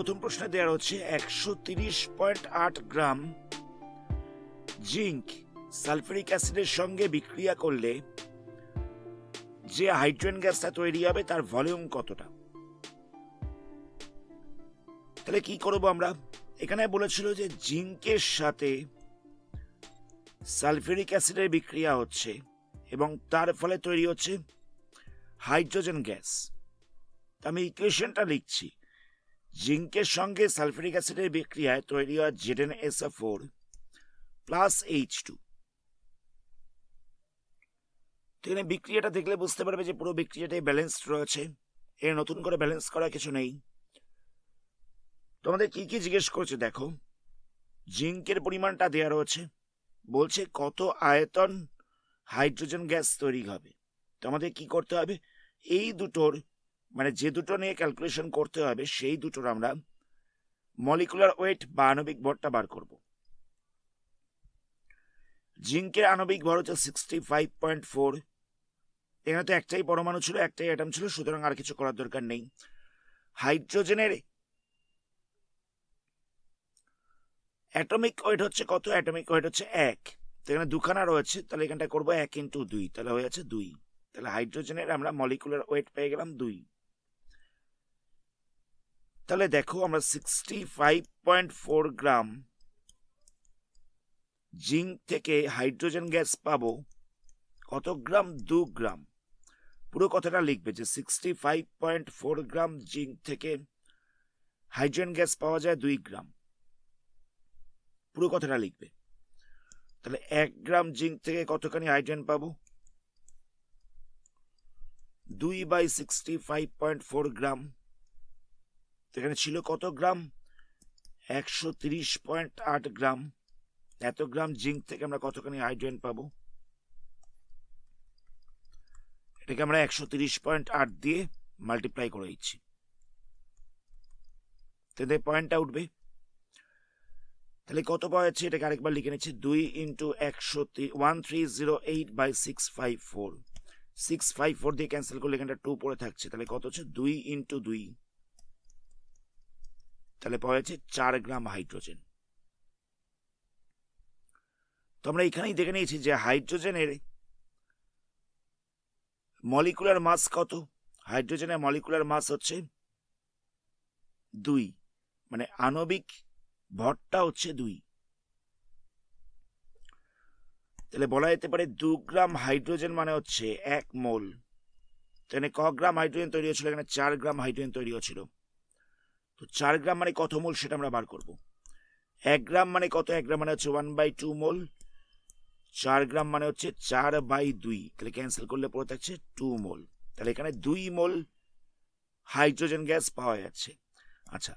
প্রথম প্রশ্নে দেওয়া হচ্ছে 130.8 গ্রাম জিঙ্ক সালফিউরিক অ্যাসিডের সঙ্গে বিক্রিয়া করলে যে হাইড্রোজেন গ্যাসটা তৈরি হবে তার ভলিউম কতটা। তাহলে কি করব আমরা, এখানে বলেছিল যে জিঙ্কের সাথে সালফিউরিক অ্যাসিডের বিক্রিয়া হচ্ছে এবং তার ফলে তৈরি হচ্ছে হাইড্রোজেন গ্যাস। আমি ইকুয়েশনটা লিখছি, জিঙ্কের সঙ্গে সালফিউরিক অ্যাসিডের বিক্রিয়ায় তৈরি হয় ZnSO4 প্লাস H2। এখানে বিক্রিয়াটা দেখলে বুঝতে পারবে যে পুরো বিক্রিয়াটাই ব্যালেন্সড রয়েছে, এর নতুন করে ব্যালেন্স করা কিছু নেই। তোমাদের কি কি জিজ্ঞেস করছে দেখো, জিঙ্কের পরিমাণটা দেওয়া রয়েছে, বলছে কত আয়তন হাইড্রোজেন গ্যাস তৈরি হবে। তো আমাদের কি করতে হবে, এই দুটোর মানে যে দুটো নিয়ে ক্যালকুলেশন করতে হবে সেই দুটোর আমরা মলিকুলার ওয়েট বা আণবিক ভরটা বার করব। জিঙ্কের আণবিক ভর হচ্ছে 65.4। এখানে তো একটাই পরমাণু ছিল, একটাই অ্যাটম ছিল, সুতরাং আর কিছু করার দরকার নেই। হাইড্রোজেনের অ্যাটমিক ওয়েট হচ্ছে কত, অ্যাটমিক ওয়েট হচ্ছে 1। এখানে দুখানা রয়েছে, তাহলে এখানটা করবো 1 × 2, তাহলে হয়ে যাচ্ছে 2। তাহলে হাইড্রোজেনের আমরা মলিকুলার ওয়েট পেয়ে গেলাম 2। তাহলে দেখো আমরা 65.4 গ্রাম জিঙ্ক থেকে হাইড্রোজেন গ্যাস পাবো কত গ্রাম, 2 গ্রাম। পুরো কথাটা লিখবে যে 65.4 গ্রাম জিঙ্ক থেকে হাইড্রোজেন গ্যাস পাওয়া যায় 2 গ্রাম, পুরো কথাটা লিখবে। তাহলে 1 গ্রাম জিঙ্ক থেকে কতখানি হাইড্রোজেন পাবো, 2/65.4 গ্রাম। এখানে ছিল কত গ্রাম, 130.8 গ্রাম। এত গ্রাম জিঙ্ক থেকে আমরা কতখানি হাইড্রোজেন পাবো, এটাকে আমরা 130.8 দিয়ে মাল্টিপ্লাই করে দিচ্ছি, তাহলে পয়েন্টটা উঠবে। তাহলে কত পাওয়া যাচ্ছে এটাকে আরেকবার লিখে নিচ্ছি, 2 × 1308/654। 654 দিয়ে ক্যান্সেল করলে এখানটা 2 পড়ে থাকছে, তাহলে কত হচ্ছে 2 × 2, তাহলে পাওয়া যাচ্ছে 4 গ্রাম হাইড্রোজেন। তো আমরা এখানেই দেখে নিয়েছি যে হাইড্রোজেনের মলিকুলার মাস কত, হাইড্রোজেনের মলিকুলার মাস হচ্ছে 2, মানে আণবিক ভরটা হচ্ছে 2। তাহলে বলা যেতে পারে 2 গ্রাম হাইড্রোজেন মানে হচ্ছে 1 মোল। এখানে ক গ্রাম হাইড্রোজেন তৈরি হয়েছিল, এখানে 4 গ্রাম হাইড্রোজেন তৈরি হয়েছিল। তো 4 গ্রাম মানে কত মোল সেটা আমরা বার করব। 1 গ্রাম মানে কত, 1 গ্রাম মানে হচ্ছে 1/2 মোল। 4 গ্রাম মানে হচ্ছে 4/2, তাহলে ক্যান্সেল করলে পড়ে থাকছে 2 মোল। তাহলে এখানে 2 মোল হাইড্রোজেন গ্যাস পাওয়া যাচ্ছে। আচ্ছা,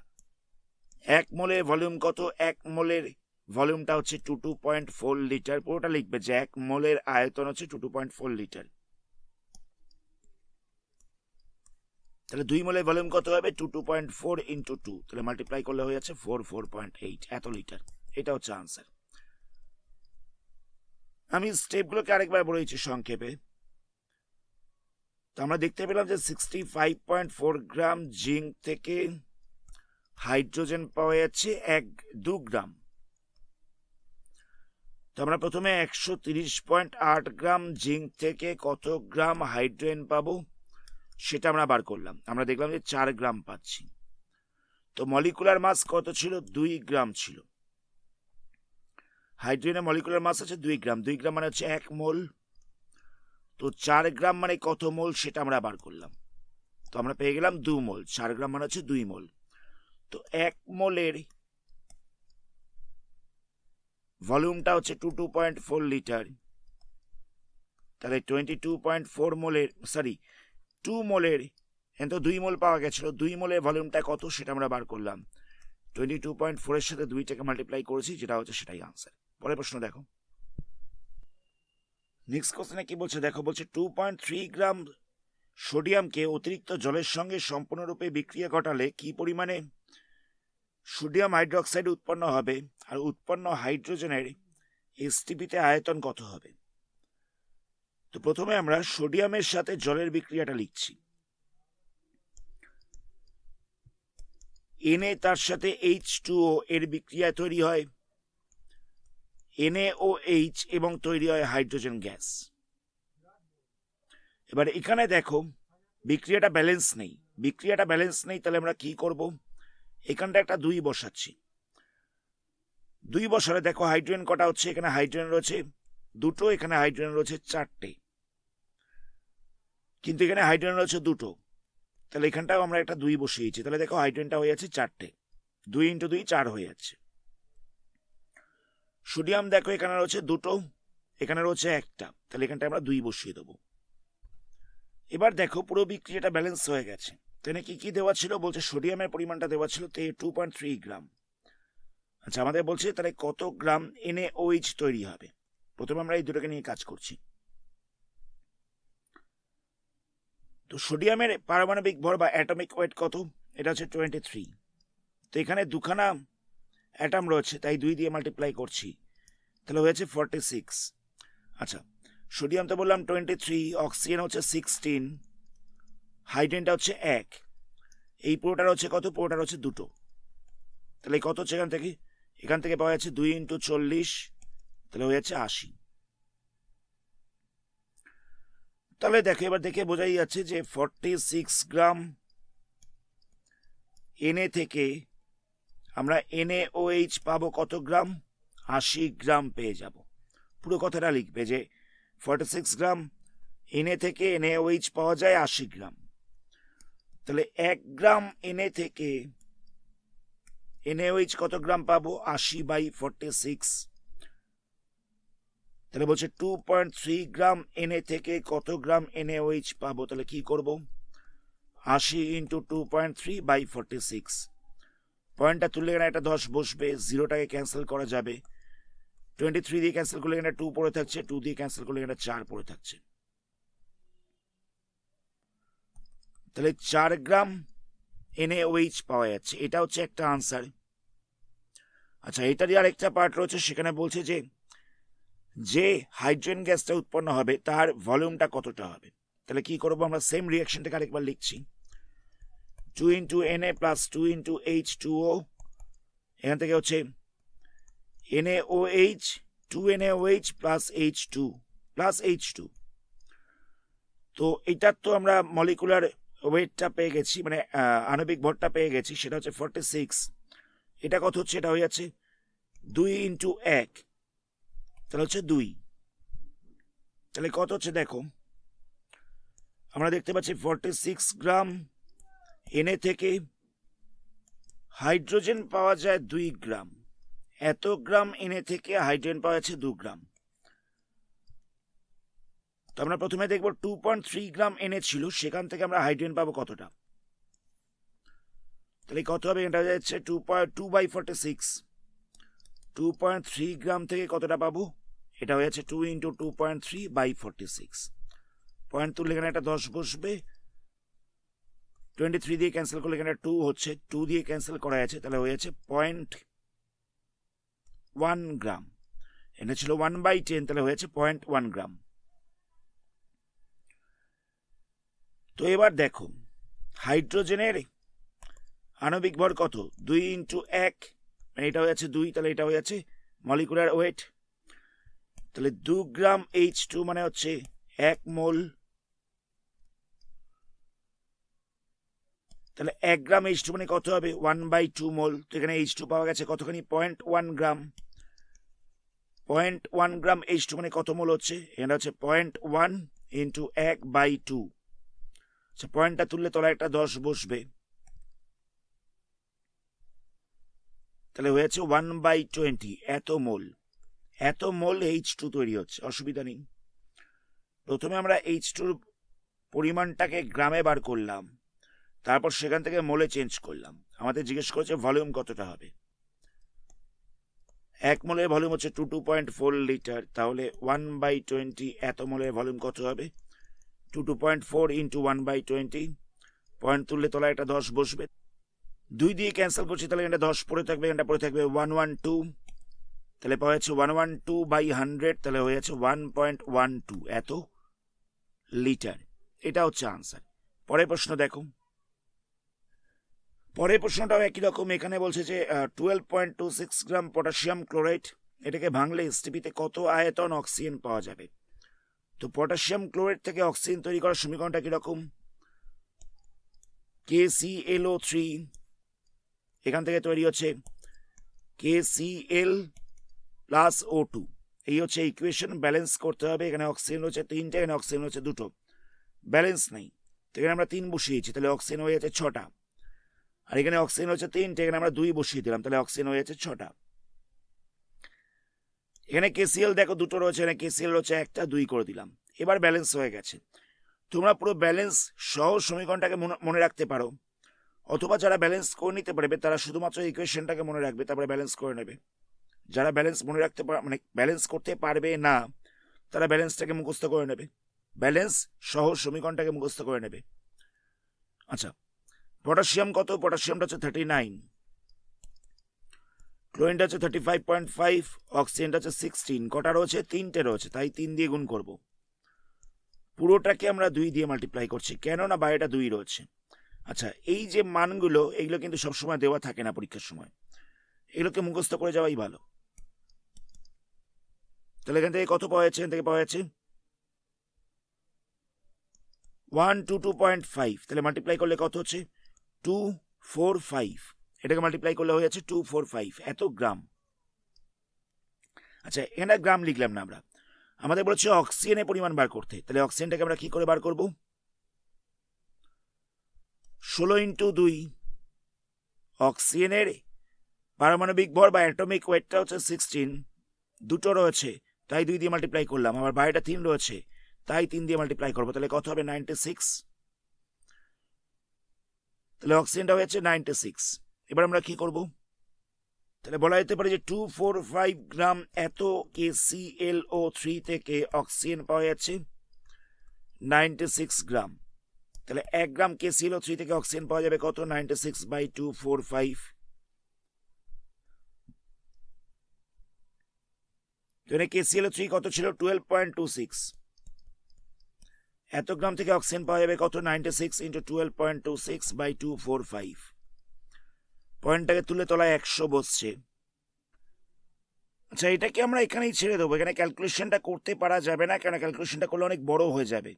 1 মোলের ভলিউম কত, 1 মোলের ভলিউমটা হচ্ছে 22.4 লিটার। পুরোটা লিখবে যে 1 মোলের আয়তন হচ্ছে 22.4 লিটার। তাহলে 2 মোলের ভলিউম কত হবে, 22.4 × 2, তাহলে মাল্টিপ্লাই করলে হয়ে যাচ্ছে 44.8, এত লিটার। এটা হচ্ছে আনসার। আমি স্টেপগুলোকে আরেকবার বলেছি সংক্ষেপে। তো আমরা দেখতে পেলাম যে 65.4 গ্রাম জিঙ্ক থেকে হাইড্রোজেন পাওয়া যাচ্ছে 2 গ্রাম। তো আমরা প্রথমে 130.8 গ্রাম জিঙ্ক থেকে কত গ্রাম হাইড্রোজেন পাবো সেটা আমরা বার করলাম। আমরা দেখলাম যে 4 গ্রাম পাচ্ছি। তো মলিকুলার মাস কত ছিল, 2 গ্রাম ছিল। হাইড্রোজেনের মলিকুলার মাস আছে 2 গ্রাম, 2 গ্রাম মানে হচ্ছে 1 মোল। তো 4 গ্রাম মানে কত মোল সেটা আমরা বার করলাম। তো আমরা পেয়ে গেলাম 2 মোল, 4 গ্রাম মানে হচ্ছে 2 মোল। তো 1 মোলের ভলিউমটা হচ্ছে 22.4 লিটার। তাহলে 22.4 মোলের 2 মোলের, এখন তো 2 মোল পাওয়া গেছিল, 2 মোলের ভলিউমটা কত সেটা আমরা বার করলাম। 22.4 এর সাথে 2টাকে মাল্টিপ্লাই করেছি, যেটা হচ্ছে সেটাই আনসার। পরের প্রশ্ন দেখো, নেক্সট কোশ্চেনে কি বলছে দেখো, বলছে 2.3 গ্রাম সোডিয়ামকে অতিরিক্ত জলের সঙ্গে সম্পূর্ণরূপে বিক্রিয়া ঘটালে কি পরিমাণে সোডিয়াম হাইড্রোক্সাইড উৎপন্ন হবে, আর উৎপন্ন হাইড্রোজেনের এসটিপিতে আয়তন কত হবে। তো প্রথমে আমরা সোডিয়ামের সাথে জলের বিক্রিয়াটা লিখছি। Na তার সাথে H2O এর বিক্রিয়ায় তৈরি হয় NaOH এবং তৈরি হয় হাইড্রোজেন গ্যাস। এবার এখানে দেখো বিক্রিয়াটা ব্যালেন্স নেই, তাহলে আমরা কি করব, এখানটা একটা 2 বসাচ্ছি। 2 বসালে দেখো হাইড্রোজেন কটা হচ্ছে, এখানে হাইড্রোজেন রয়েছে 2টো, এখানে হাইড্রোজেন রয়েছে 4টে, কিন্তু এখানে হাইড্রোজেন রয়েছে 2টো, তাহলে এখানটাও আমরা একটা 2 বসিয়েছি, তাহলে দেখো হাইড্রোজেনটা হয়ে যাচ্ছে 4টে, 2 × 2 4 হয়ে যাচ্ছে। সোডিয়াম দেখো এখানে রয়েছে 2টো, এখানে রয়েছে 1টা, তাহলে এখানটা আমরা 2 বসিয়ে দেবো। এবার দেখো পুরো বিক্রিয়াটা ব্যালেন্স হয়ে গেছে। তাহলে কি কি দেওয়া ছিল, বলছে সোডিয়ামের পরিমাণটা দেওয়া ছিল 2.3 গ্রাম। আচ্ছা, আমাদের বলছে তাহলে কত গ্রাম NaOH তৈরি হবে। প্রথমে আমরা এই দুটোকে নিয়ে কাজ করছি। তো সোডিয়ামের পারমাণবিক ভর বা অ্যাটমিক ওয়েট কত, এটা হচ্ছে 23। তো এখানে দুখানা অ্যাটম রয়েছে, তাই 2 দিয়ে মাল্টিপ্লাই করছি, তাহলে হয়েছে 46। আচ্ছা, সোডিয়াম তো বললাম 23, অক্সিজেন হচ্ছে 16, হাইড্রোজেনটা হচ্ছে 1, এই পুরোটার হচ্ছে কত, পুরোটার হচ্ছে 2টো, তাহলে কত হচ্ছে এখান থেকে পাওয়া যাচ্ছে 2 × 40, তাহলে হয়ে যাচ্ছে 80। তাহলে দেখো এবার দেখে বোঝাই যাচ্ছে যে 46 গ্রাম Na থেকে আমরা NaOH পাবো কত গ্রাম, 80 গ্রাম পেয়ে যাব। পুরো কথাটা লিখবে যে 46 গ্রাম Na থেকে NaOH পাওয়া যায় 80 গ্রাম, তাহলে 1 গ্রাম Na থেকে NaOH কত গ্রাম পাবো, 80/46, তাহলে বলছে 2.3 গ্রাম Na থেকে কত গ্রাম NaOH পাবো, তাহলে কি করব, 80 × 2.3/46, পয়েন্টটা তুললে এখানে একটা 10 বসবে, 0টাকে ক্যান্সেল করা যাবে, 23 দিয়ে ক্যান্সেল করলে এখানে 2 পড়ে থাকছে, 2 দিয়ে ক্যান্সেল করলে এখানে 4 পড়ে থাকছে, তাহলে 4 গ্রাম NaOH পাওয়া যাচ্ছে। এটা হচ্ছে একটা আনসার। আচ্ছা, এটারই আরেকটা পার্ট রয়েছে, সেখানে বলছে যে হাইড্রোজেন গ্যাসটা উৎপন্ন হবে তার ভলিউমটা কতটা হবে। তাহলে কি করবো, আমরা সেম রিয়াকশনটাকে আরেকবার লিখছি, 2 × Na + 2 × H2O, এখান থেকে হচ্ছে NaOH, 2NaOH + H2, তো এটার তো আমরা মলিকুলার ওয়েটটা পেয়ে গেছি, মানে আণবিক ভরটা পেয়ে গেছি, সেটা হচ্ছে 46। এটা কত হচ্ছে, এটা হয়ে যাচ্ছে 2 × 1, তাহলে হচ্ছে 2, তাহলে কত হচ্ছে দেখো, আমরা দেখতে পাচ্ছি 46 গ্রাম Na থেকে হাইড্রোজেন পাওয়া যায় 2 গ্রাম, এত গ্রাম Na থেকে হাইড্রোজেন পাওয়া যাচ্ছে 2 গ্রাম। তো আমরা প্রথমে দেখব 2.3 গ্রাম Na ছিল, সেখান থেকে আমরা হাইড্রোজেন পাবো কতটা, তাহলে কত হবে, এটা হয়ে যাচ্ছে 2/46, 2.3 গ্রাম থেকে কতটা পাবো, এটা হয়ে যাচ্ছে 2 × 2.3/46, পয়েন্ট তুললে এখানে একটা 10 বসবে, 23 দিয়ে ক্যান্সেল করলে এখানে 2 হচ্ছে, 2 দিয়ে ক্যান্সেল করা আছে, তাহলে হয়ে যাচ্ছে 0.1 গ্রাম, এটা ছিল 1/10, তাহলে হয়েছে 0.1 গ্রাম। তো এবার দেখো হাইড্রোজেনের আণবিক ভর কত, 2 × 1, মানে এটা হয়ে যাচ্ছে 2, তাহলে এটা হয়ে যাচ্ছে মলিকুলার ওয়েট, তাহলে 2 গ্রাম H2 মানে হচ্ছে 1 মোল, তাহলে 1 গ্রাম H2 মানে কত হবে, 1/2 মোল, তো এখানে H2 পাওয়া গেছে কতখানি, 0.1 গ্রাম, 0.1 গ্রাম H2 মানে কত মোল হচ্ছে, এখানে হচ্ছে 0.1 × 1/2, আচ্ছা পয়েন্টটা তুললে তলায় একটা 10 বসবে, তাহলে হয়েছে 1/20, এত মোল H2 তৈরি হচ্ছে। অসুবিধা নেই, প্রথমে আমরা H2 পরিমাণটাকে গ্রামে বার করলাম, তারপর সেখান থেকে মোলে চেঞ্জ করলাম, আমাদের জিজ্ঞেস করেছে ভলিউম কতটা হবে, 1 মোলের ভলিউম হচ্ছে 2.4 লিটার, তাহলে 1/20 এত মোলের ভলিউম কত হবে, 2.4 × 1/20, পয়েন্ট তুললে তলায় একটা 10 বসবে, 2 দিয়ে ক্যান্সেল করছি, তাহলে এটা 10 পড়ে থাকবে, এটা পড়ে থাকবে 112, তাহলে পাওয়া যাচ্ছে 112/100, তাহলে হয়ে যাচ্ছে 1.12 এত লিটার। এটা হচ্ছে আনসার। পরের প্রশ্ন দেখো, পরের প্রশ্নটাও একই রকম। এখানে বলছে যে 12.26 গ্রাম পটাশিয়াম ক্লোরাইড, এটাকে ভাঙলে এসটিপিতে কত আয়তন অক্সিজেন পাওয়া যাবে। তো পটাশিয়াম ক্লোরাইড থেকে অক্সিজেন তৈরি করার সমীকরণটা কিরকম, KClO3, এখান থেকে তৈরি হচ্ছে KCl প্লাস O2, এই হচ্ছে ইকুয়েশন। ব্যালেন্স করতে হবে, এখানে অক্সিজেন হচ্ছে 3টে, এখানে অক্সিজেন হচ্ছে 2টো, ব্যালেন্স নেই, তো এখানে আমরা 3 বসিয়েছি, তাহলে অক্সিজেন হয়ে যাচ্ছে 6টা। আর এখানে অক্সিজেন হচ্ছে 3টে, এখানে আমরা 2 বসিয়ে দিলাম, তাহলে অক্সিজেন হয়ে যাচ্ছে 6টা। এখানে KCl দেখো 2টো রয়েছে, এখানে KCl হচ্ছে 1টা, 2 করে দিলাম, এবার ব্যালেন্স হয়ে গেছে। তোমরা পুরো ব্যালেন্স সহ সমীকরণটাকে মনে রাখতে পারো, অথবা যারা ব্যালেন্স করে নিতে পারবে তারা শুধুমাত্র ইকুয়েশনটাকে মনে রাখবে, তারপরে ব্যালেন্স করে নেবে। যারা ব্যালেন্স মনে রাখতে মানে ব্যালেন্স করতে পারবে না, তারা ব্যালেন্সটাকে মুখস্থ করে নেবে, ব্যালেন্স সহ সমীকরণটাকে মুখস্থ করে নেবে। আচ্ছা, পটাশিয়াম কত, পটাশিয়ামটা হচ্ছে 39, ক্লোরিনটা হচ্ছে 35.5, অক্সিজেনটা হচ্ছে 16, কটা রয়েছে, 3টে রয়েছে, তাই 3 দিয়ে গুণ করব। পুরোটাকে আমরা 2 দিয়ে মাল্টিপ্লাই করছি, কেননা বাইরেটা 2 রয়েছে। আচ্ছা, এই যে মানগুলো, এইগুলো কিন্তু সবসময় দেওয়া থাকে না পরীক্ষার সময়, এগুলোকে মুখস্থ করে যাওয়াই ভালো। তাহলে এখান থেকে কত পাওয়া যাচ্ছে, এখান থেকে পাওয়া যাচ্ছে 122.5, তাহলে মাল্টিপ্লাই করলে কত হচ্ছে 245, এটাকে মাল্টিপ্লাই করলে হয়ে যাচ্ছে 245 এত গ্রাম। আচ্ছা, এখানে গ্রাম লিখলাম না আমরা, আমাদের বলেছে অক্সিজেনের পরিমাণ বার করতে, তাহলে অক্সিজেনটাকে আমরা কি করে বার করব, 16 × 2, অক্সিজেনের পারমাণবিক ভর বা অ্যাটমিক ওয়েটটা হচ্ছে 16, 2টো রয়েছে তাই 2 দিয়ে মাল্টিপ্লাই করলাম, আবার বাইরেটা 3 রয়েছে তাই 3 দিয়ে মাল্টিপ্লাই করবো, তাহলে কত হবে 96, তাহলে অক্সিজেনটা হয়েছে 96। এবার আমরা কি করব, তাহলে বলা যেতে পারে যে 245 গ্রাম এত KClO3 থেকে অক্সিজেন পাওয়া যাচ্ছে 96 গ্রাম, তাহলে 1 গ্রাম KClO3 থেকে অক্সিজেন পাওয়া যাবে কত, 96/245। KClO3 কত ছিল, 12.26, এত গ্রাম থেকে অক্সিজেন পাওয়া যাবে কত, 96 × 12.26/245, পয়েন্টটাকে তুলে তলায় 100 বসছে। আচ্ছা, এটাকে আমরা এখানেই ছেড়ে দেবো, এখানে ক্যালকুলেশনটা করতে পারা যাবে না, কেন ক্যালকুলেশনটা করলে অনেক বড় হয়ে যাবে।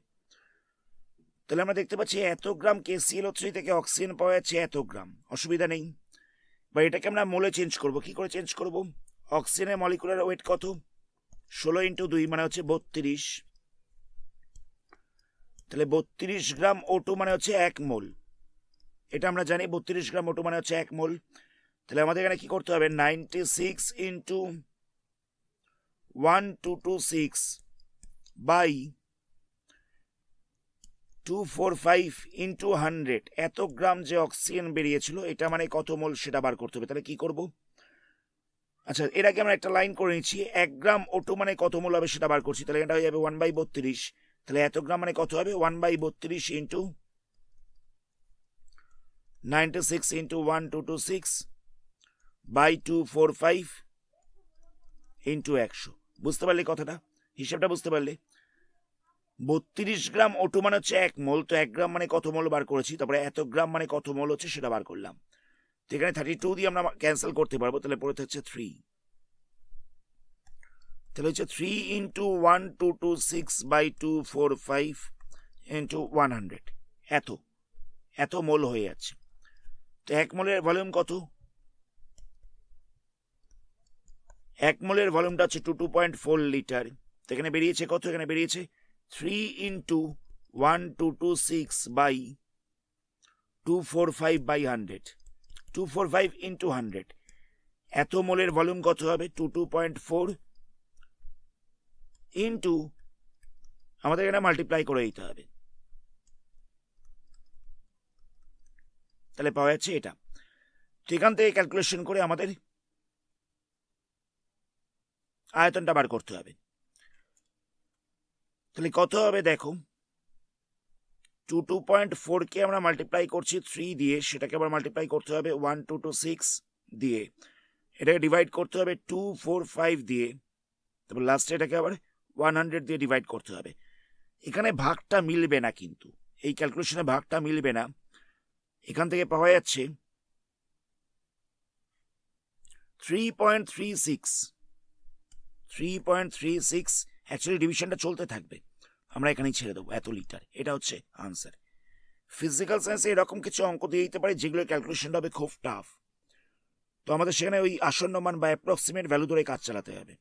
তাহলে আমরা দেখতে পাচ্ছি এত গ্রাম KClO3 থেকে অক্সিজেন পাওয়া যাচ্ছে এত গ্রাম, অসুবিধা নেই। বা এটাকে আমরা মোলে চেঞ্জ করব, কি করে চেঞ্জ করব, অক্সিজেনের মলিকুলার ওয়েট কত, 16 × 2 মানে হচ্ছে 32, তাহলে 32 গ্রাম O2 মানে হচ্ছে 1 মোল, এটা আমরা জানি 32 গ্রাম O2 মানে হচ্ছে 1 মোল। তাহলে আমাদের এখানে কি করতে হবে, 96 × 1226 বাই 245 × 100, এত গ্রাম যে অক্সিজেন বেরিয়েছিল এটা মানে কত মোল সেটা বার করতে হবে। তাহলে কি করব, আচ্ছা এর আগে আমরা একটা লাইন করে নিচ্ছি, 1 গ্রাম O2 মানে কত মোল হবে সেটা বার করছি, তাহলে এটা হয়ে যাবে 1/32, তাহলে এত গ্রাম মানে কত হবে, 1/32 × 96 × 1226 বাই 245 × 100। বুঝতে পারলে কথাটা, হিসাবটা বুঝতে পারলে, 32 গ্রাম O2 মানে হচ্ছে 1 মোল, তো 1 গ্রাম মানে কত মোল বার করেছি, তারপরে এত গ্রাম মানে কত মোল হচ্ছে সেটা বার করলাম। তো এখানে 32 দিয়ে আমরা ক্যান্সেল করতে পারবো, তাহলে পড়ে হচ্ছে 3, তাহলে হচ্ছে 3 × 1226/245 × 100, এত মোল হয়ে যাচ্ছে। তো 1 মোলের ভলিউম কত, 1 মোলের ভলিউমটা হচ্ছে 2.4 লিটার, তো এখানে বেরিয়েছে কত, এখানে বেরিয়েছে 3 × 1226/245/100, 245 × 100, এত মোলের ভলিউম কত হবে, 2.4 ইন্টু আমাদের এখানে মাল্টিপ্লাই করে দিতে হবে, তাহলে পাওয়া যাচ্ছে এটা। তো এখান থেকে ক্যালকুলেশন করে আমাদের আয়তনটা বার করতে হবে। তাহলে কত হবে দেখো, 2.4 কে আমরা মাল্টিপ্লাই করছি 3 দিয়ে, সেটাকে আবার মাল্টিপ্লাই করতে হবে 1226 দিয়ে, এটাকে ডিভাইড করতে হবে 245 দিয়ে, তারপর লাস্টে এটাকে আবার 100 দিয়ে ডিভাইড করতে হবে। এখানে ভাগটা মিলবে না, কিন্তু এই ক্যালকুলেশনে ভাগটা মিলবে না। এখান থেকে পাওয়া যাচ্ছে 3.36 3.36 অ্যাকচুয়ালি ডিভিশনটা চলতে থাকবে, আমরা এখানেই ছেড়ে দেবো, এত লিটার। এটা হচ্ছে আনসার। ফিজিক্যাল সায়েন্সে এরকম কিছু অঙ্ক দিয়ে দিতে পারে যেগুলো ক্যালকুলেশনটা হবে খুব টাফ, তো আমাদের সেখানে ওই আসন্ন মান বা অ্যাপ্রক্সিমেট ভ্যালু ধরে কাজ চালাতে হবে।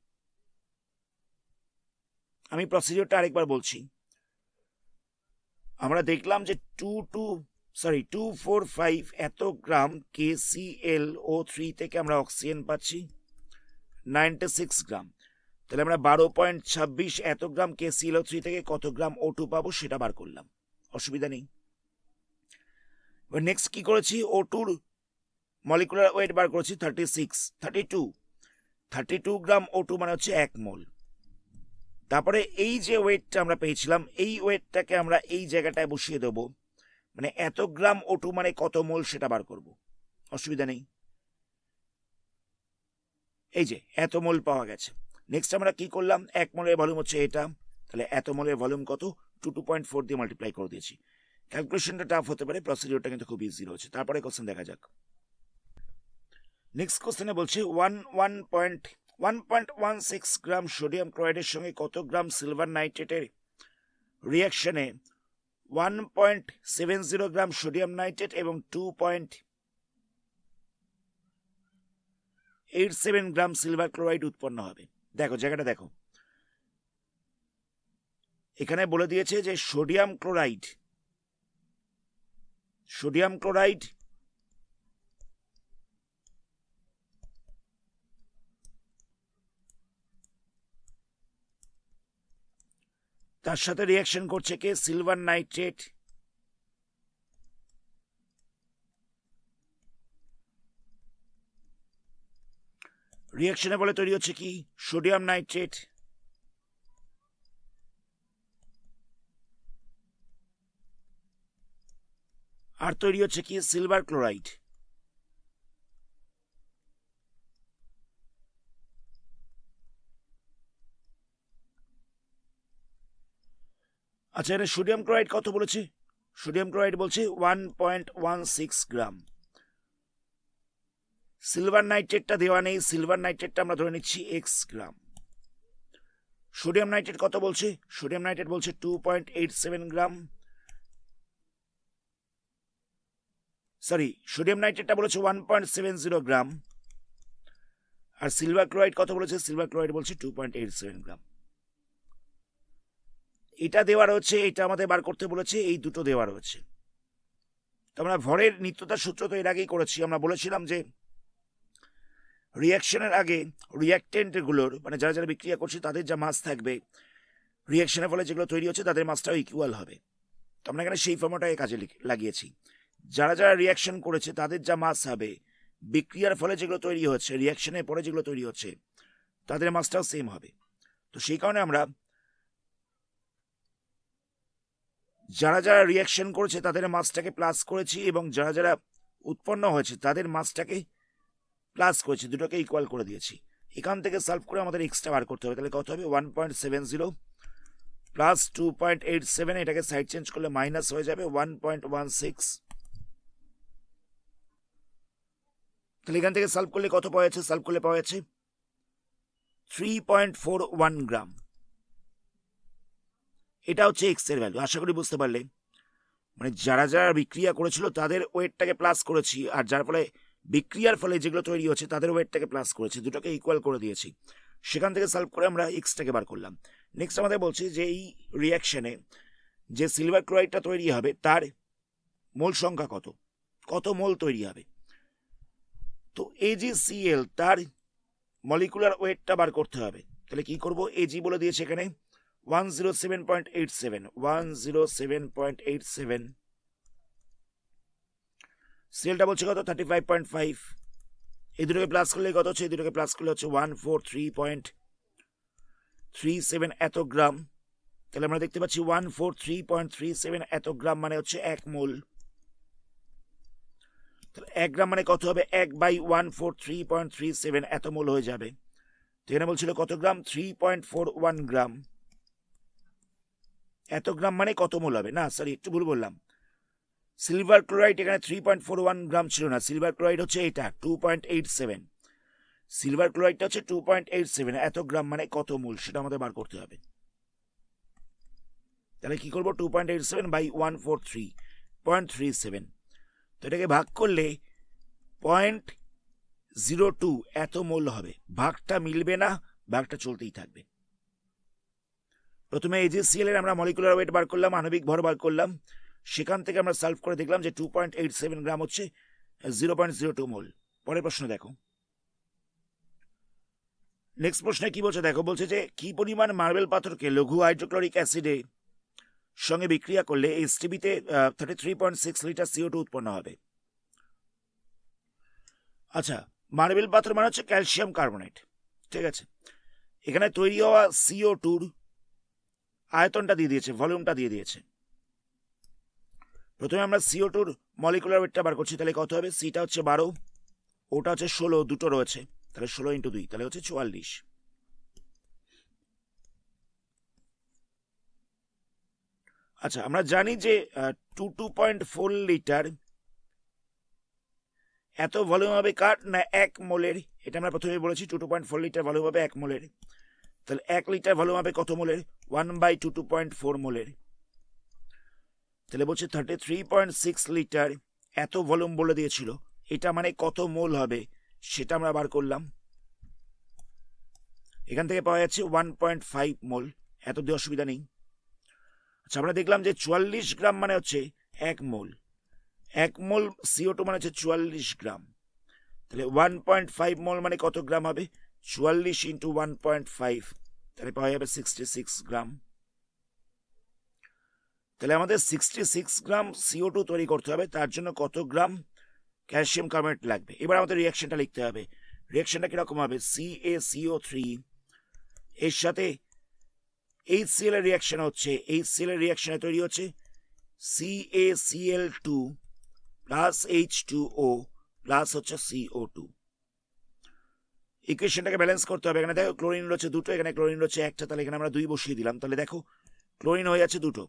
আমি প্রসিডিওরটা আরেকবার বলছি। আমরা দেখলাম যে 245 এত গ্রাম KClO3 থেকে আমরা অক্সিজেন পাচ্ছি 96 গ্রাম। তাহলে আমরা 12.26 এত গ্রাম KClO3 থেকে কত গ্রাম O2 পাবো সেটা বার করলাম, অসুবিধা নেই। নেক্সট কি করেছি, O2-র মলিকুলার ওয়েট বার করেছি 32 গ্রাম O2 মানে হচ্ছে 1 মোল। তারপরে এই যে ওয়েটটা আমরা পেয়েছিলাম এই ওয়েটটাকে আমরা এই জায়গাটায় বসিয়ে দেবো, মানে এত গ্রাম O2 মানে কত মোল সেটা বার করব, অসুবিধা নেই। এই যে এত মোল পাওয়া গেছে। নেক্সট আমরা কি করলাম, 1 মোলের ভলিউম হচ্ছে এটা, তাহলে এত মোলের ভলিউম কত, 2.4 দিয়ে মাল্টিপ্লাই করে দিয়েছি। ক্যালকুলেশনটা টাফ হতে পারে, প্রসিডিওরটা কিন্তু খুব ইজি রয়েছে। তারপরে কোশ্চেন দেখা যাক। নেক্সট কোশ্চেনে বলছে 1.16 গ্রাম সোডিয়াম ক্লোরাইডের সঙ্গে কত গ্রাম সিলভার নাইট্রেটের রিয়াকশনে 1.70 গ্রাম সোডিয়াম নাইট্রেট এবং 2.87 গ্রাম সিলভার ক্লোরাইড উৎপন্ন হবে। দেখো জায়গাটা দেখো, এখানে বলে দিয়েছে যে সোডিয়াম ক্লোরাইড তার সাথে রিয়াকশন করছে কে, সিলভার নাইট্রেট। রিয়াকশনে বলে তৈরি হচ্ছে কি, সোডিয়াম নাইট্রেট আর তৈরি হচ্ছে কি, সিলভার ক্লোরাইড। আচ্ছা, এটা সোডিয়াম ক্লোরাইড কত বলেছে, সোডিয়াম ক্লোরাইড বলছে 1.16 গ্রাম। সিলভার নাইট্রেটটা দেওয়া নেই, সিলভার নাইট্রেটটা আমরা ধরে নিচ্ছি x গ্রাম। সোডিয়াম নাইট্রেট কত বলছে, সোডিয়াম নাইট্রেট বলছে 2.87 গ্রাম, সরি সোডিয়াম নাইট্রেটটা বলেছে 1.70 গ্রাম, আর সিলভার ক্লোরাইড কত বলেছে, সিলভার ক্লোরাইড বলছে 2.87 গ্রাম। এটা দেওয়া রয়েছে, এটা আমাদের বার করতে বলেছে, এই দুটো দেওয়া রয়েছে। তো আমরা ভরের নিত্যতার সূত্র তো এর আগেই করেছি। আমরা বলেছিলাম যে রিয়াকশনের আগে রিয়াক্টেন্টগুলোর মানে যারা যারা বিক্রিয়া করছে তাদের যা মাস থাকবে, রিয়াকশনের ফলে যেগুলো তৈরি হচ্ছে তাদের মাসটাও ইকুয়াল হবে। তো আমরা এখানে সেই ফর্মটাকে কাজে লাগিয়েছি। যারা যারা রিয়াকশন করেছে তাদের যা মাস হবে, বিক্রিয়ার ফলে যেগুলো তৈরি হচ্ছে, রিয়াকশনের পরে যেগুলো তৈরি হচ্ছে তাদের মাসটাও সেম হবে। তো সেই কারণে আমরা যারা যারা রিয়াকশন করেছে তাদের মাসটাকে প্লাস করেছি এবং যারা যারা উৎপন্ন হয়েছে তাদের মাসটাকে প্লাস করেছি, দুটোকে ইকুয়াল করে দিয়েছি। এখান থেকে সলভ করে আমাদের এক্সট্রা বার করতে হবে। তাহলে কত হবে, 1.70 প্লাস 2.87, এটাকে সাইড চেঞ্জ করলে মাইনাস হয়ে যাবে 1.16। তাহলে এখান থেকে সলভ করলে কত পাওয়া যাচ্ছে, সলভ করলে পাওয়া যাচ্ছে 3.41 গ্রাম। এটা হচ্ছে এক্স এর ভ্যালু। আশা করি বুঝতে পারলে, মানে যারা যারা বিক্রিয়া করেছিল তাদের ওয়েটটাকে প্লাস করেছি, আর যার ফলে বিক্রিয়ার ফলে যেগুলো তৈরি হচ্ছে তাদের ওয়েটটাকে প্লাস করেছি, দুটোকে ইকুয়াল করে দিয়েছি। সেখান থেকে সলভ করে আমরা এক্সটাকে বার করলাম। নেক্সট আমাদের বলছি যে এই রিয়াকশনে যে সিলভার ক্লোরাইডটা তৈরি হবে তার মোল সংখ্যা কত, কত মোল তৈরি হবে। তো AgCl তার মলিকুলার ওয়েটটা বার করতে হবে। তাহলে কি করব, Ag বলে দিয়েছে এখানে 107.87, সেলটা বলছে কত 35.5। এই দুটোকে প্লাস করলে কত হচ্ছে, এই দুটোকে প্লাস করলে হচ্ছে 143.37 এত গ্রাম। তাহলে আমরা দেখতে পাচ্ছি 143.37 এত গ্রাম মানে হচ্ছে 1 মোল। তাহলে 1 গ্রাম মানে কত হবে, 1/143.37 এত মোল হয়ে যাবে। তো এখানে বলছিল কত গ্রাম, 3.41 গ্রাম। এত গ্রাম মানে কত মোল হবে, না সরি একটু ভুল বললাম, সিলভার ক্লোরাইড এখানে 3.41 গ্রাম ছিল না, সিলভার ক্লোরাইড হচ্ছে এটা 2.87। সিলভার ক্লোরাইডটা হচ্ছে 2.87, এত গ্রাম মানে কত মোল সেটা আমাদের বার করতে হবে। তাহলে কি করবো, 2.87 বাই 143.37, তো এটাকে ভাগ করলে 0.02 এত মোল হবে। ভাগটা মিলবে না, ভাগটা চলতেই থাকবে। প্রথমে AgCl এর আমরা মলিকুলার ওয়েট বার করলাম, আণবিক ভর বার করলাম, সেখান থেকে আমরা সলভ করে দেখলাম যে 2.87 গ্রাম হচ্ছে 0.02 মোল। পরের প্রশ্ন দেখো, নেক্সট প্রশ্নে কি বলছে দেখো, বলছে যে কি পরিমাণ মার্বেল পাথরকে লঘু হাইড্রোক্লোরিক অ্যাসিডে সঙ্গে বিক্রিয়া করলে এসটিবিতে 33.6 লিটার CO2 উৎপন্ন হবে। আচ্ছা, মার্বেল পাথর মানে হচ্ছে ক্যালসিয়াম কার্বনেট, ঠিক আছে। এখানে তৈরি হওয়া CO2 আয়তনটা দিয়ে দিয়েছে, ভলিউমটা দিয়ে দিয়েছে। প্রথমে আমরা CO2 মলিকুলার ওয়েটটা বার করছি, তাহলে কত হবে, সিটা হচ্ছে 12, ওটা হচ্ছে 16, দুটো রয়েছে, তাহলে 16 × 2 তাহলে হচ্ছে 44। আচ্ছা, আমরা জানি যে 2.4 লিটার এত ভলিউম হবে কার না 1 মোলের, এটা আমরা প্রথমে বলেছি 2.4 লিটার ভলিউম হবে 1 মোলের। তাহলে 1 লিটার ভলিউম হবে কত মোলের, 1/2.4 মোলের। তাহলে বলছে 33.6 লিটার এত ভলিউম বলে দিয়েছিল, এটা মানে কত মোল হবে সেটা আমরা বার করলাম। এখান থেকে পাওয়া যাচ্ছে 1.5 মোল, এত দিয়ে অসুবিধা নেই। আচ্ছা, আমরা দেখলাম যে 44 গ্রাম মানে হচ্ছে 1 মোল, 1 মোল CO2 মানে হচ্ছে 44 গ্রাম। তাহলে 1.5 মোল মানে কত গ্রাম হবে, 44 × 1.5, তাহলে পাওয়া যাবে 66 গ্রাম। তাহলে আমাদের 66 গ্রাম CO2 তৈরি করতে হবে, তার জন্য কত গ্রাম ক্যালসিয়াম কার্বনেট লাগবে। এবার আমাদের রিয়াকশনটা লিখতে হবে। রিয়াকশনটা কিরকম হবে, CaCO3 এর সাথে HCl এর রিয়াকশন হচ্ছে, HCl এর রিয়াকশনে তৈরি হচ্ছে CaCl2 প্লাস H2O প্লাস হচ্ছে CO2। ইকুয়েশনটাকে ব্যালেন্স করতে হবে। এখানে দেখো ক্লোরিন রয়েছে দুটো, এখানে ক্লোরিন রয়েছে একটা, তাহলে এখানে আমরা 2 বসিয়ে দিলাম, তাহলে দেখো ক্লোরিন হয়ে যাচ্ছে দুটো।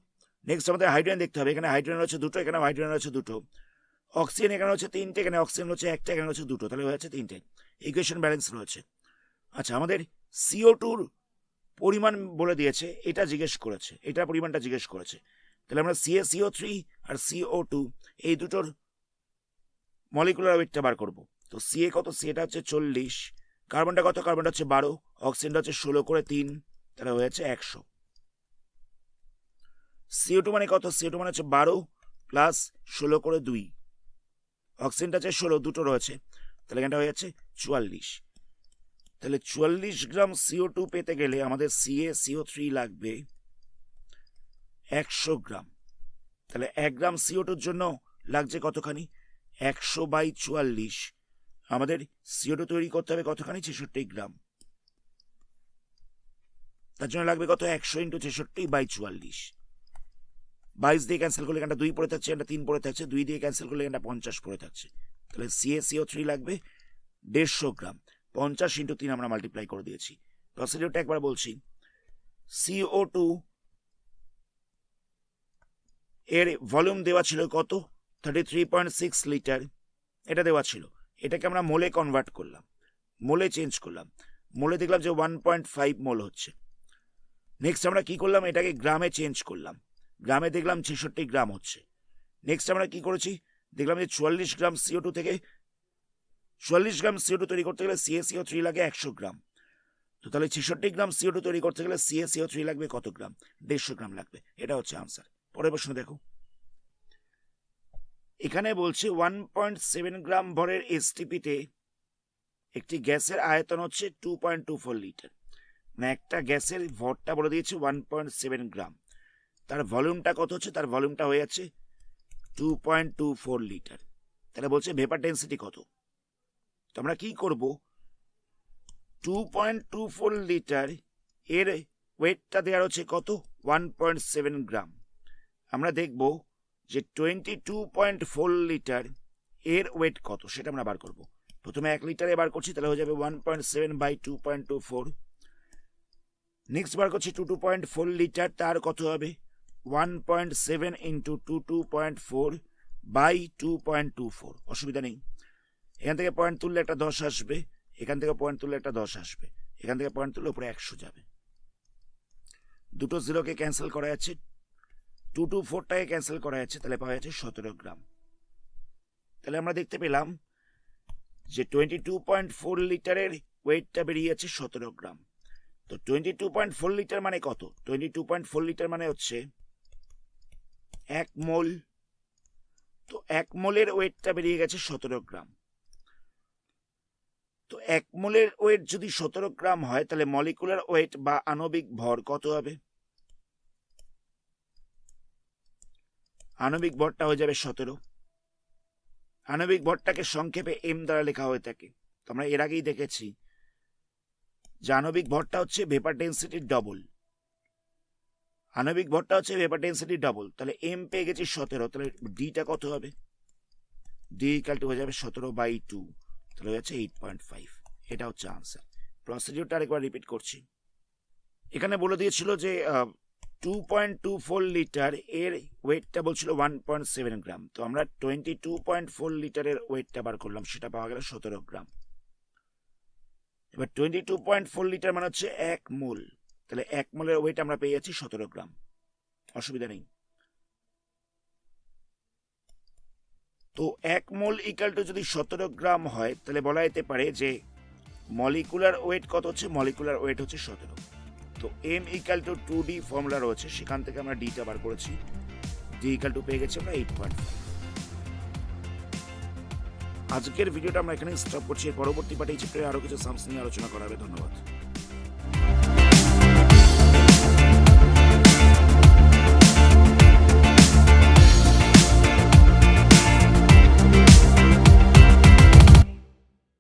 নেক্সট আমাদের হাইড্রোজেন দেখতে হবে, এখানে হাইড্রোজেন রয়েছে দুটো, এখানে হাইড্রোজেন রয়েছে দুটো। অক্সিজেন এখানে হচ্ছে 3টে, এখানে অক্সিজেন হচ্ছে একটা, এখানে হচ্ছে দুটো, তাহলে হয়ে যাচ্ছে 3টে। ইকুয়েশন ব্যালেন্স রয়েছে। আচ্ছা, আমাদের CO2 পরিমাণ বলে দিয়েছে, এটা জিজ্ঞেস করেছে, এটা পরিমাণটা জিজ্ঞেস করেছে। তাহলে আমরা CaCO3 আর CO2 এই দুটোর মলিকুলার ওয়েটটা বার করব। তো Ca কত, Ca হচ্ছে 40, কার্বনটা কত, কার্বনটা হচ্ছে 12, অক্সিজেনটা হচ্ছে 16 করে 3, তাহলে হয়েছে 100। CO2 মানে কত, CO2 মানে হচ্ছে 12 প্লাস 16 করে 2, অক্সিজেনটা হচ্ছে 16, দুটো রয়েছে, তাহলে এখানটা হয়ে যাচ্ছে 44। তাহলে 44 গ্রাম CO2 পেতে গেলে আমাদের CaCO3 লাগবে 100 গ্রাম। তাহলে 1 গ্রাম CO2 জন্য লাগছে কতখানি, 100/44, আমাদের CO2 তৈরি করতে হবে কতখানি, 66 গ্রাম। তার জন্য লাগবে কত, 100 × 66/44। 22 দিয়ে ক্যান্সেল করলে এখানটা 2 পড়ে থাকছে, এখানটা 3 পড়ে থাকছে, 2 দিয়ে ক্যান্সেল করলে এখানটা 50 পড়ে থাকছে। তাহলে CaCO3 লাগবে 150 গ্রাম, 50 × 3 আমরা মাল্টিপ্লাই করে দিয়েছি। প্রসিডিওরটা একবার বলছি, CO2 এর ভলিউম দেওয়া ছিল কত, 33.6 লিটার, এটা দেওয়া ছিল। এটাকে আমরা মোলে কনভার্ট করলাম, মোলে চেঞ্জ করলাম, মোলে দেখলাম যে 1.5 মোল হচ্ছে। নেক্সট আমরা কি করলাম, এটাকে গ্রামে চেঞ্জ করলাম, গ্রামে দেখলাম 66 গ্রাম হচ্ছে। নেক্সট আমরা কি করেছি, দেখলাম যে 44 গ্রাম CO2 থেকে 44 গ্রাম CO2 তৈরি করতে গেলে CaCO3 লাগে 100 গ্রাম। তো তাহলে 66 গ্রাম CO2 তৈরি করতে গেলে CaCO3 লাগবে কত গ্রাম, 150 গ্রাম লাগবে। এটা হচ্ছে আনসার। পরের প্রশ্ন দেখো, এখানে বলছে 1.7 গ্রাম ভরের এসটিপিতে একটি গ্যাসের আয়তন হচ্ছে 2.24 লিটার। মানে একটা গ্যাসের ভরটা বলে দিয়েছে 1.7 গ্রাম, তার ভলিউমটা কত হচ্ছে, তার ভলিউমটা হয়ে যাচ্ছে 2.24 লিটার। তাহলে বলছে ভেপার ডেন্সিটি কত। তো আমরা কি করব, 2.24 লিটার এর ওয়েটটা দেওয়া হচ্ছে কত, 1.7 গ্রাম। আমরা দেখব যে 22.4 লিটার এর ওয়েট কত সেটা আমরা বার করব। প্রথমে 1 লিটারে বার করছি, তাহলে হয়ে যাবে 1.7/2.24। নেক্সট বার করছি 2.4 লিটার, তার কত হবে 1.7 × 22.4/2.24। অসুবিধা নেই, এখান থেকে পয়েন্ট তুললে একটা 10 আসবে, এখান থেকে পয়েন্ট তুললে একটা 10 আসবে, এখান থেকে পয়েন্ট তুললে উপরে 100 যাবে। দুটো জিরোকে ক্যান্সেল করা যাচ্ছে, 224টাকে ক্যান্সেল করা যাচ্ছে, তাহলে পাওয়া যাচ্ছে 17 গ্রাম। তাহলে আমরা দেখতে পেলাম যে 22.4 লিটারের ওয়েটটা বেরিয়ে যাচ্ছে 17 গ্রাম। তো 22.4 লিটার মানে কত? 22.4 লিটার মানে হচ্ছে 1 মোল। তো 1 মোলের ওয়েটটা বেরিয়ে গেছে 17 গ্রাম। তো 1 মোলের ওয়েট যদি 17 গ্রাম হয়, তাহলে মলিকুলার ওয়েট বা আণবিক ভর কত হবে? আণবিক ভরটা হয়ে যাবে 17। আণবিক ভরটাকে সংক্ষেপে এম দ্বারা লেখা হয়ে থাকে। তো আমরা এর আগেই দেখেছি যে আণবিক ভরটা হচ্ছে ভেপার ডেন্সিটির ডবল। আণবিক ভরটা হচ্ছে ভেপার ডেন্সিটির ডবল। তাহলে এম পেয়ে গেছি 17, তাহলে ডিটা কত হবে? ডি ইকুয়াল টু হয়ে যাবে 17/2, তাহলে হচ্ছে 8.5। এটা হচ্ছে আনসার। প্রসিডিউরটা আরেকবার রিপিট করছি। এখানে বলে দিয়েছিল যে 2.24 লিটার এর ওয়েটটা বলছিল 1.7 গ্রাম। তো আমরা 22.4 লিটারের ওয়েটটা বার করলাম, সেটা পাওয়া গেল 17 গ্রাম। এবার 22.4 লিটার মানে হচ্ছে 1 মোল, তাহলে 1 মোলের ওয়েট আমরা পেয়ে যাচ্ছি 17 গ্রাম। অসুবিধা নেই। তো 1 মোল ইকুয়াল টু যদি 17 গ্রাম হয়, তাহলে বলা যেতে পারে যে মলিকুলার ওয়েট কত হচ্ছে? মলিকুলার ওয়েট হচ্ছে 17। তো M equal to 2D formula রয়েছে, সেখান থেকে আমরা ডিটা বার করেছি। ডি ইকুয়াল টু পেয়ে গেছি আমরা 8.5। আজকের ভিডিওটা আমরা এখানে স্টপ করছি। পরবর্তী পার্টে এই চ্যাপ্টারে আরো কিছু সামস নিয়ে আলোচনা করা হবে। ধন্যবাদ।